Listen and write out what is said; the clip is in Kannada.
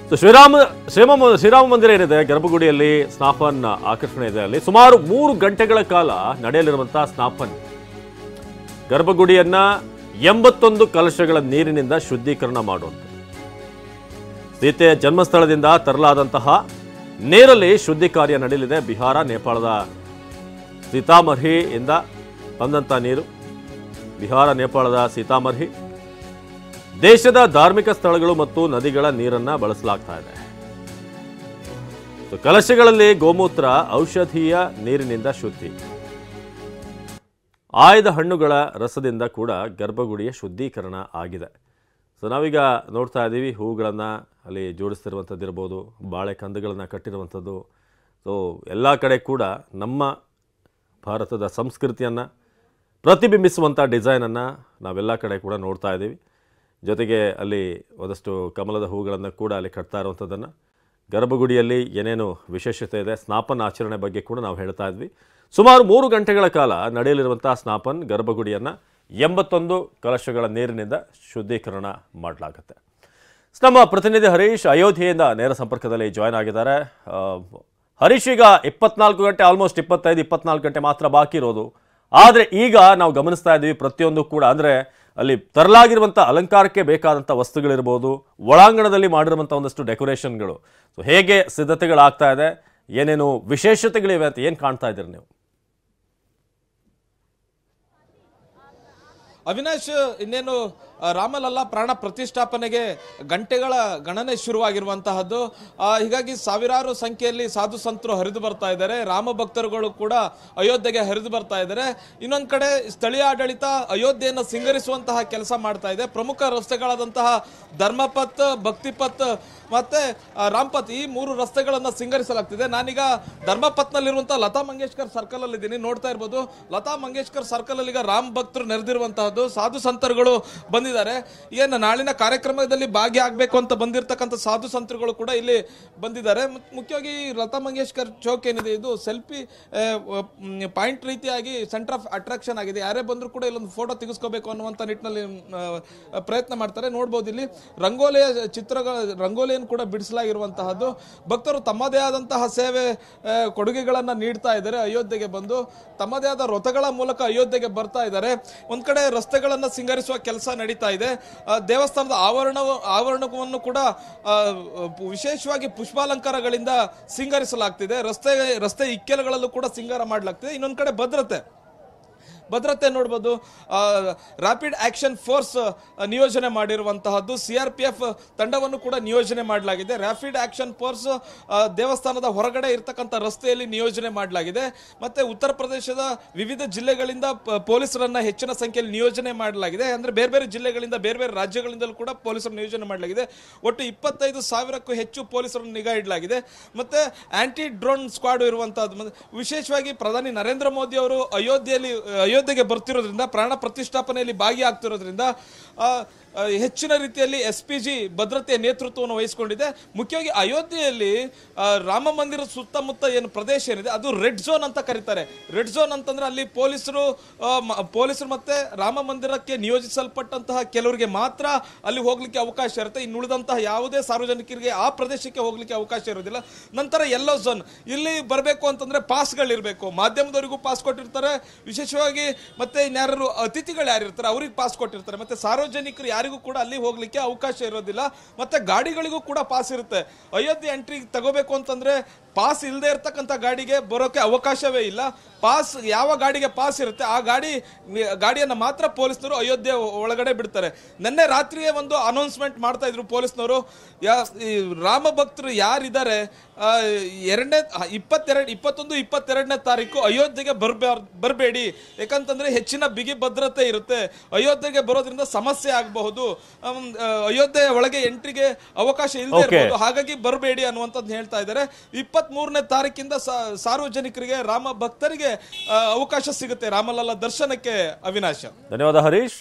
ಸೊ ಶ್ರೀರಾಮ ಮಂದಿರ ಏನಿದೆ ಗರ್ಭಗುಡಿಯಲ್ಲಿ ಸ್ನಾಪನ್ ಆಕರ್ಷಣೆ ಇದೆ. ಅಲ್ಲಿ ಸುಮಾರು 3 ಗಂಟೆಗಳ ಕಾಲ ನಡೆಯಲಿರುವಂತಹ ಸ್ನಾಪನ್ ಗರ್ಭಗುಡಿಯನ್ನ 81 ಕಲಶಗಳ ನೀರಿನಿಂದ ಶುದ್ಧೀಕರಣ ಮಾಡುವಂಥದ್ದು. ಸೀತೆಯ ಜನ್ಮಸ್ಥಳದಿಂದ ತರಲಾದಂತಹ ನೀರಲ್ಲಿ ಶುದ್ಧಿ ಕಾರ್ಯ ನಡೆಯಲಿದೆ. ಬಿಹಾರ ನೇಪಾಳದ ಸೀತಾಮರ್ಹಿಯಿಂದ ಬಂದಂಥ ನೀರು, ಬಿಹಾರ ನೇಪಾಳದ ಸೀತಾಮರ್ಹಿ ದೇಶದ ಧಾರ್ಮಿಕ ಸ್ಥಳಗಳು ಮತ್ತು ನದಿಗಳ ನೀರನ್ನ ಬಳಸಲಾಗ್ತಾ ಇದೆ. ಕಲಶಗಳಲ್ಲಿ ಗೋಮೂತ್ರ, ಔಷಧೀಯ ನೀರಿನಿಂದ ಶುದ್ಧಿ, ಆಯ್ದ ಹಣ್ಣುಗಳ ರಸದಿಂದ ಕೂಡ ಗರ್ಭಗುಡಿಯ ಶುದ್ಧೀಕರಣ ಆಗಿದೆ. ಸೊ ನಾವೀಗ ನೋಡ್ತಾ ಇದ್ದೀವಿ, ಹೂಗಳನ್ನು ಅಲ್ಲಿ ಜೋಡಿಸ್ತಿರುವಂಥದ್ದು ಇರ್ಬೋದು, ಬಾಳೆ ಕಂದಗಳನ್ನು ಕಟ್ಟಿರುವಂಥದ್ದು. ಸೊ ಎಲ್ಲ ಕಡೆ ಕೂಡ ನಮ್ಮ ಭಾರತದ ಸಂಸ್ಕೃತಿಯನ್ನು ಪ್ರತಿಬಿಂಬಿಸುವಂಥ ಡಿಸೈನನ್ನು ನಾವೆಲ್ಲ ಕಡೆ ಕೂಡ ನೋಡ್ತಾ ಇದ್ದೀವಿ. ಜೊತೆಗೆ ಅಲ್ಲಿ ಒಂದಷ್ಟು ಕಮಲದ ಹೂಗಳನ್ನು ಕೂಡ ಅಲ್ಲಿ ಕಟ್ತಾ ಇರುವಂಥದ್ದನ್ನು, ಗರ್ಭಗುಡಿಯಲ್ಲಿ ಏನೇನು ವಿಶೇಷತೆ ಇದೆ, ಸ್ನಾಪನ್ ಆಚರಣೆ ಬಗ್ಗೆ ಕೂಡ ನಾವು ಹೇಳ್ತಾ ಇದ್ವಿ. ಸುಮಾರು 3 ಗಂಟೆಗಳ ಕಾಲ ನಡೆಯಲಿರುವಂಥ ಸ್ನಾಪನ್ ಗರ್ಭಗುಡಿಯನ್ನು 81 ಕಲಶಗಳ ನೀರಿನಿಂದ ಶುದ್ಧೀಕರಣ ಮಾಡಲಾಗುತ್ತೆ. ನಮ್ಮ ಪ್ರತಿನಿಧಿ ಹರೀಶ್ ಅಯೋಧ್ಯೆಯಿಂದ ನೇರ ಸಂಪರ್ಕದಲ್ಲಿ ಜಾಯ್ನ್ ಆಗಿದ್ದಾರೆ. ಹರೀಶ್, ಈಗ 24 ಗಂಟೆ, ಆಲ್ಮೋಸ್ಟ್ 25-24 ಗಂಟೆ ಮಾತ್ರ ಬಾಕಿ ಇರೋದು. ಆದರೆ ಈಗ ನಾವು ಗಮನಿಸ್ತಾ ಇದ್ದೀವಿ ಪ್ರತಿಯೊಂದು ಕೂಡ, ಅಂದರೆ ಅಲ್ಲಿ ತರಲಾಗಿರುವಂಥ ಅಲಂಕಾರಕ್ಕೆ ಬೇಕಾದಂಥ ವಸ್ತುಗಳಿರ್ಬೋದು, ಒಳಾಂಗಣದಲ್ಲಿ ಮಾಡಿರುವಂಥ ಒಂದಷ್ಟು ಡೆಕೋರೇಷನ್ಗಳು. ಸೊ ಹೇಗೆ ಸಿದ್ಧತೆಗಳಾಗ್ತಾ ಇದೆ, ಏನೇನು ವಿಶೇಷತೆಗಳಿವೆ ಅಂತ ಏನು ಕಾಣ್ತಾ ಇದ್ದೀರಿ ನೀವು? ಅವಿನಾಶ್, ಇನ್ನೇನು ರಾಮಲಲ್ಲಾ ಪ್ರಾಣ ಪ್ರತಿಷ್ಠಾಪನೆಗೆ ಗಂಟೆಗಳ ಗಣನೆ ಶುರುವಾಗಿರುವಂತಹದ್ದು. ಹೀಗಾಗಿ ಸಾವಿರಾರು ಸಂಖ್ಯೆಯಲ್ಲಿ ಸಾಧು ಸಂತರು ಹರಿದು ಬರ್ತಾ ಇದ್ದಾರೆ, ರಾಮ ಭಕ್ತರುಗಳು ಕೂಡ ಅಯೋಧ್ಯೆಗೆ ಹರಿದು ಬರ್ತಾ ಇದ್ದಾರೆ. ಇನ್ನೊಂದು ಕಡೆ ಸ್ಥಳೀಯ ಆಡಳಿತ ಅಯೋಧ್ಯೆಯನ್ನು ಸಿಂಗರಿಸುವಂತಹ ಕೆಲಸ ಮಾಡ್ತಾ ಇದೆ. ಪ್ರಮುಖ ರಸ್ತೆಗಳಾದಂತಹ ಧರ್ಮಪಥ್, ಭಕ್ತಿಪಥ್ ಮತ್ತೆ ರಾಮ್ಪಥ್, ಈ 3 ರಸ್ತೆಗಳನ್ನು ಸಿಂಗರಿಸಲಾಗ್ತಿದೆ. ನಾನೀಗ ಧರ್ಮಪಥ್ನಲ್ಲಿರುವಂತಹ ಲತಾ ಮಂಗೇಶ್ಕರ್ ಸರ್ಕಲ್ ಅಲ್ಲಿ ಇದ್ದೀನಿ. ನೋಡ್ತಾ ಇರ್ಬೋದು, ಲತಾ ಮಂಗೇಶ್ಕರ್ ಸರ್ಕಲ್ ಅಲ್ಲಿ ಈಗ ರಾಮ್ ಭಕ್ತರು ನೆರೆದಿರುವಂತಹದ್ದು, ಸಾಧು ಸಂತರುಗಳು ಬಂದಿದ್ದಾರೆ. ಏನು ನಾಳಿನ ಕಾರ್ಯಕ್ರಮದಲ್ಲಿ ಭಾಗಿಯಾಗಬೇಕು ಅಂತ ಬಂದಿರತಕ್ಕಂಥ ಸಾಧು ಸಂತರುಗಳು ಕೂಡ ಇಲ್ಲಿ ಬಂದಿದ್ದಾರೆ. ಮುಖ್ಯವಾಗಿ ಲತಾ ಮಂಗೇಶ್ಕರ್ ಚೌಕ್ ಏನಿದೆ, ಇದು ಸೆಲ್ಫಿ ಪಾಯಿಂಟ್ ರೀತಿಯಾಗಿ ಸೆಂಟರ್ ಆಫ್ ಅಟ್ರಾಕ್ಷನ್ ಆಗಿದೆ. ಯಾರೇ ಬಂದರೂ ಕೂಡ ಇಲ್ಲೊಂದು ಫೋಟೋ ತೆಗೆಸ್ಕೋಬೇಕು ಅನ್ನುವಂಥ ನಿಟ್ಟಿನಲ್ಲಿ ಪ್ರಯತ್ನ ಮಾಡ್ತಾರೆ. ನೋಡ್ಬೋದು ಇಲ್ಲಿ ರಂಗೋಲಿಯನ್ನು ಕೂಡ ಬಿಡಿಸಲಾಗಿರುವಂತಹದ್ದು. ಭಕ್ತರು ತಮ್ಮದೇ ಆದಂತಹ ಸೇವೆ ಕೊಡುಗೆಗಳನ್ನು ನೀಡ್ತಾ ಇದ್ದಾರೆ. ಅಯೋಧ್ಯೆಗೆ ಬಂದು ತಮ್ಮದೇ ಆದ ರಥಗಳ ಮೂಲಕ ಅಯೋಧ್ಯೆಗೆ ಬರ್ತಾ ಇದ್ದಾರೆ. ಒಂದ್ ಕಡೆ ರಸ್ತೆಗಳನ್ನು ಸಿಂಗರಿಸುವ ಕೆಲಸ ನಡೀತಾ ಇದೆ. ದೇವಸ್ಥಾನದ ಆವರಣವನ್ನು ಕೂಡ ವಿಶೇಷವಾಗಿ ಪುಷ್ಪಾಲಂಕಾರಗಳಿಂದ ಸಿಂಗರಿಸಲಾಗ್ತಿದೆ. ರಸ್ತೆ ಇಕ್ಕೆಲಗಳಲ್ಲೂ ಕೂಡ ಸಿಂಗಾರ ಮಾಡಲಾಗ್ತಿದೆ. ಇನ್ನೊಂದು ಕಡೆ ಭದ್ರತೆ ನೋಡ್ಬೋದು, ರ್ಯಾಪಿಡ್ ಆಕ್ಷನ್ ಫೋರ್ಸ್ ನಿಯೋಜನೆ ಮಾಡಿರುವಂತಹದ್ದು, CRPF ತಂಡವನ್ನು ಕೂಡ ನಿಯೋಜನೆ ಮಾಡಲಾಗಿದೆ. ರ್ಯಾಪಿಡ್ ಆಕ್ಷನ್ ಫೋರ್ಸ್ ದೇವಸ್ಥಾನದ ಹೊರಗಡೆ ಇರ್ತಕ್ಕಂಥ ರಸ್ತೆಯಲ್ಲಿ ನಿಯೋಜನೆ ಮಾಡಲಾಗಿದೆ. ಮತ್ತೆ ಉತ್ತರ ಪ್ರದೇಶದ ವಿವಿಧ ಜಿಲ್ಲೆಗಳಿಂದ ಪೊಲೀಸರನ್ನ ಹೆಚ್ಚಿನ ಸಂಖ್ಯೆಯಲ್ಲಿ ನಿಯೋಜನೆ ಮಾಡಲಾಗಿದೆ. ಅಂದ್ರೆ ಬೇರೆ ಬೇರೆ ಜಿಲ್ಲೆಗಳಿಂದ, ಬೇರೆ ಬೇರೆ ರಾಜ್ಯಗಳಿಂದಲೂ ಕೂಡ ಪೊಲೀಸರು ನಿಯೋಜನೆ ಮಾಡಲಾಗಿದೆ. ಒಟ್ಟು 25,000ಕ್ಕೂ ಹೆಚ್ಚು ಪೊಲೀಸರನ್ನು ನಿಗಾ ಇಡಲಾಗಿದೆ. ಮತ್ತೆ ಆಂಟಿ ಡ್ರೋನ್ ಸ್ಕ್ವಾಡ್ ಇರುವಂತಹದ್ದು. ವಿಶೇಷವಾಗಿ ಪ್ರಧಾನಿ ನರೇಂದ್ರ ಮೋದಿ ಅವರು ಅಯೋಧ್ಯೆಗೆ ಬರ್ತಿರೋದ್ರಿಂದ, ಪ್ರಾಣ ಪ್ರತಿಷ್ಠಾಪನೆಯಲ್ಲಿ ಭಾಗಿಯಾಗ್ತಿರೋದ್ರಿಂದ ಹೆಚ್ಚಿನ ರೀತಿಯಲ್ಲಿ SPG ಭದ್ರತೆಯ ನೇತೃತ್ವವನ್ನು ವಹಿಸಿಕೊಂಡಿದೆ. ಮುಖ್ಯವಾಗಿ ಅಯೋಧ್ಯೆಯಲ್ಲಿ ರಾಮ ಮಂದಿರ ಸುತ್ತಮುತ್ತ ಏನು ಪ್ರದೇಶ ಏನಿದೆ ಅದು ರೆಡ್ ಝೋನ್ ಅಂತ ಕರೀತಾರೆ. ರೆಡ್ ಝೋನ್ ಅಂತಂದ್ರೆ ಅಲ್ಲಿ ಪೊಲೀಸರು ಮತ್ತೆ ರಾಮ ಮಂದಿರಕ್ಕೆ ನಿಯೋಜಿಸಲ್ಪಟ್ಟಂತಹ ಕೆಲವರಿಗೆ ಮಾತ್ರ ಅಲ್ಲಿ ಹೋಗ್ಲಿಕ್ಕೆ ಅವಕಾಶ ಇರುತ್ತೆ. ಇನ್ನು ಉಳಿದಂತಹ ಯಾವುದೇ ಸಾರ್ವಜನಿಕರಿಗೆ ಆ ಪ್ರದೇಶಕ್ಕೆ ಹೋಗ್ಲಿಕ್ಕೆ ಅವಕಾಶ ಇರೋದಿಲ್ಲ. ನಂತರ ಯೆಲ್ಲೋ ಝೋನ್, ಇಲ್ಲಿ ಬರಬೇಕು ಅಂತಂದ್ರೆ ಪಾಸ್ಗಳಿರ್ಬೇಕು. ಮಾಧ್ಯಮದವರಿಗೂ ಪಾಸ್ ಕೊಟ್ಟಿರ್ತಾರೆ, ವಿಶೇಷವಾಗಿ ಮತ್ತೆ ಇನ್ಯಾರು ಅತಿಥಿಗಳು ಯಾರಿರ್ತಾರೆ ಅವ್ರಿಗೆ ಪಾಸ್ ಕೊಟ್ಟಿರ್ತಾರೆ. ಮತ್ತೆ ಸಾರ್ವಜನಿಕರು ಯಾರಿಗೂ ಕೂಡ ಅಲ್ಲಿ ಹೋಗ್ಲಿಕ್ಕೆ ಅವಕಾಶ ಇರೋದಿಲ್ಲ. ಮತ್ತೆ ಗಾಡಿಗಳಿಗೂ ಕೂಡ ಪಾಸ್ ಇರುತ್ತೆ. ಅಯೋಧ್ಯೆ ಎಂಟ್ರಿ ತಗೋಬೇಕು ಅಂತಂದ್ರೆ ಪಾಸ್ ಇಲ್ಲದೆ ಇರತಕ್ಕಂಥ ಗಾಡಿಗೆ ಬರೋಕೆ ಅವಕಾಶವೇ ಇಲ್ಲ. ಪಾಸ್ ಯಾವ ಗಾಡಿಗೆ ಪಾಸ್ ಇರುತ್ತೆ ಆ ಗಾಡಿಯನ್ನ ಮಾತ್ರ ಪೊಲೀಸ್ನವರು ಅಯೋಧ್ಯೆ ಒಳಗಡೆ ಬಿಡ್ತಾರೆ. ನಿನ್ನೆ ರಾತ್ರಿಯೇ ಒಂದು ಅನೌನ್ಸ್ಮೆಂಟ್ ಮಾಡ್ತಾ ಇದ್ರು ಪೊಲೀಸ್ನವರು, ರಾಮ ಭಕ್ತರು ಯಾರಿದ್ದಾರೆ 21-22ನೇ ತಾರೀಕು ಅಯೋಧ್ಯೆಗೆ ಬರಬೇಡಿ, ಯಾಕಂತಂದ್ರೆ ಹೆಚ್ಚಿನ ಬಿಗಿ ಭದ್ರತೆ ಇರುತ್ತೆ, ಅಯೋಧ್ಯೆಗೆ ಬರೋದ್ರಿಂದ ಸಮಸ್ಯೆ ಆಗಬಹುದು, ಅಯೋಧ್ಯೆ ಒಳಗೆ ಎಂಟ್ರಿಗೆ ಅವಕಾಶ ಇಲ್ಲದೆ ಇರಬಹುದು, ಹಾಗಾಗಿ ಬರಬೇಡಿ ಅನ್ನುವಂಥದ್ದು ಹೇಳ್ತಾ ಇದ್ದಾರೆ. 23ನೇ ತಾರೀಕಿಂದ ಸಾರ್ವಜನಿಕರಿಗೆ, ರಾಮ ಭಕ್ತರಿಗೆ ಅವಕಾಶ ಸಿಗುತ್ತೆ ರಾಮಲಲ್ಲಾ ದರ್ಶನಕ್ಕೆ. ಅವಿನಾಶ, ಧನ್ಯವಾದ ಹರೀಶ್.